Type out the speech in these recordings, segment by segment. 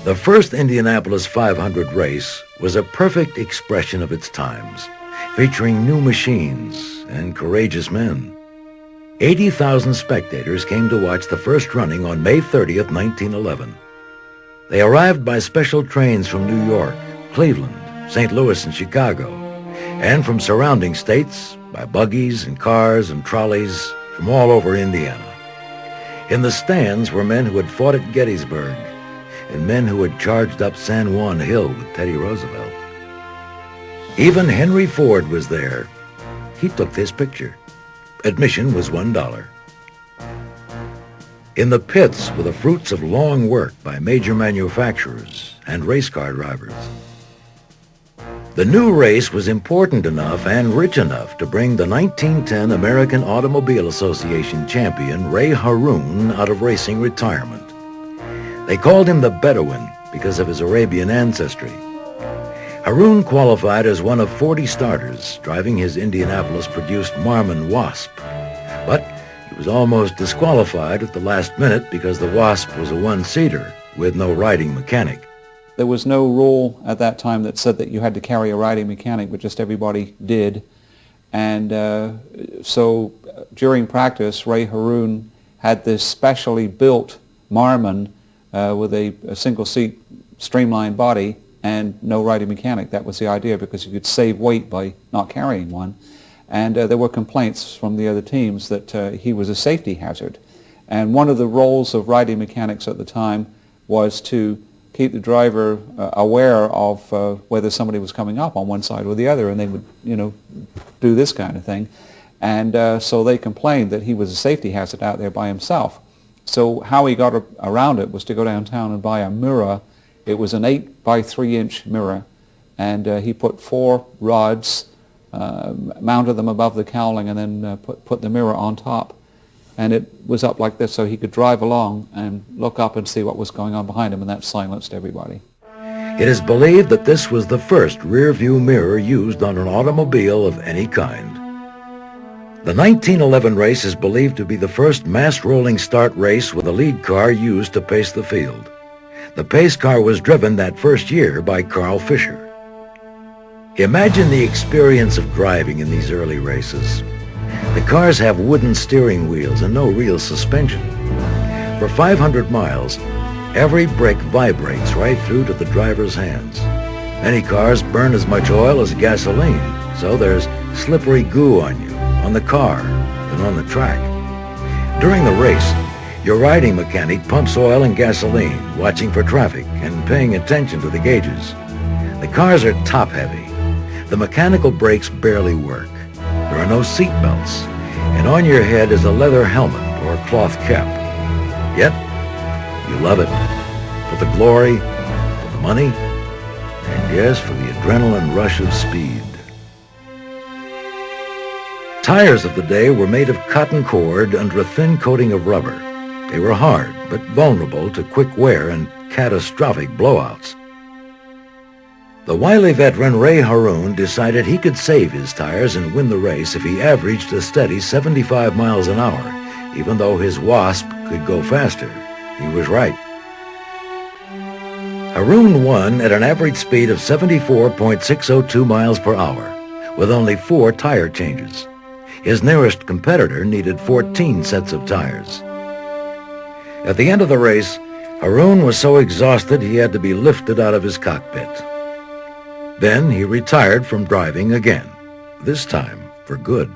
The first Indianapolis 500 race was a perfect expression of its times, featuring new machines and courageous men. 80,000 spectators came to watch the first running on May 30th, 1911. They arrived by special trains from New York, Cleveland, St. Louis, and Chicago, and from surrounding states by buggies and cars and trolleys from all over Indiana. In the stands were men who had fought at Gettysburg and men who had charged up San Juan Hill with Teddy Roosevelt. Even Henry Ford was there. He took this picture. Admission was $1. In the pits were the fruits of long work by major manufacturers and race car drivers. The new race was important enough and rich enough to bring the 1910 American Automobile Association champion Ray Harroun out of racing retirement. They called him the Bedouin because of his Arabian ancestry. Harroun qualified as one of 40 starters, driving his Indianapolis-produced Marmon Wasp. But he was almost disqualified at the last minute because the Wasp was a one-seater with no riding mechanic. There was no rule at that time that said that you had to carry a riding mechanic, but just everybody did. And so during practice, Ray Harroun had this specially built Marmon with a single-seat streamlined body and no riding mechanic. That was the idea, because you could save weight by not carrying one. And there were complaints from the other teams that he was a safety hazard. And one of the roles of riding mechanics at the time was to keep the driver aware of whether somebody was coming up on one side or the other, and they would, do this kind of thing. And so they complained that he was a safety hazard out there by himself. So how he got around it was to go downtown and buy a mirror. It was an 8 by 3 inch mirror, and he put 4 rods, mounted them above the cowling, and then put the mirror on top. And it was up like this, so he could drive along and look up and see what was going on behind him, and that silenced everybody. It is believed that this was the first rear-view mirror used on an automobile of any kind. The 1911 race is believed to be the first mass rolling start race with a lead car used to pace the field. The pace car was driven that first year by Carl Fisher. Imagine the experience of driving in these early races. The cars have wooden steering wheels and no real suspension. For 500 miles, every brake vibrates right through to the driver's hands. Many cars burn as much oil as gasoline, so there's slippery goo on you, on the car, and on the track. During the race, your riding mechanic pumps oil and gasoline, watching for traffic and paying attention to the gauges. The cars are top-heavy. The mechanical brakes barely work. There are no seat belts, and on your head is a leather helmet or cloth cap. Yet, you love it. For the glory, for the money, and yes, for the adrenaline rush of speed. Tires of the day were made of cotton cord under a thin coating of rubber. They were hard, but vulnerable to quick wear and catastrophic blowouts. The wily veteran Ray Harroun decided he could save his tires and win the race if he averaged a steady 75 miles an hour, even though his Wasp could go faster. He was right. Harroun won at an average speed of 74.602 miles per hour, with only 4 tire changes. His nearest competitor needed 14 sets of tires. At the end of the race, Harroun was so exhausted he had to be lifted out of his cockpit. Then he retired from driving again, this time for good.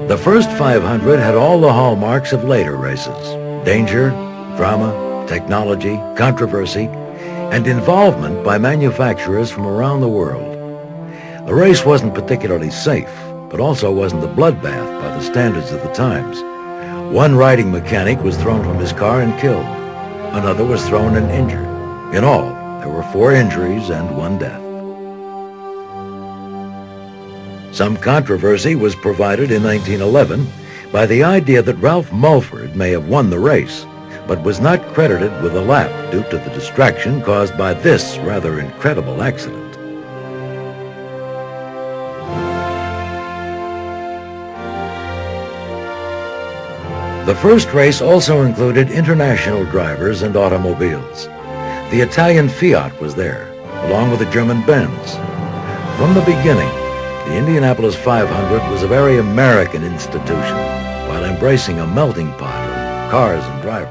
The first 500 had all the hallmarks of later races: danger, drama, technology, controversy, and involvement by manufacturers from around the world. The race wasn't particularly safe, but also wasn't a bloodbath by the standards of the times. One riding mechanic was thrown from his car and killed. Another was thrown and injured. In all, there were 4 injuries and 1 death. Some controversy was provided in 1911 by the idea that Ralph Mulford may have won the race, but was not credited with a lap due to the distraction caused by this rather incredible accident. The first race also included international drivers and automobiles. The Italian Fiat was there, along with the German Benz. From the beginning, the Indianapolis 500 was a very American institution, while embracing a melting pot of cars and drivers.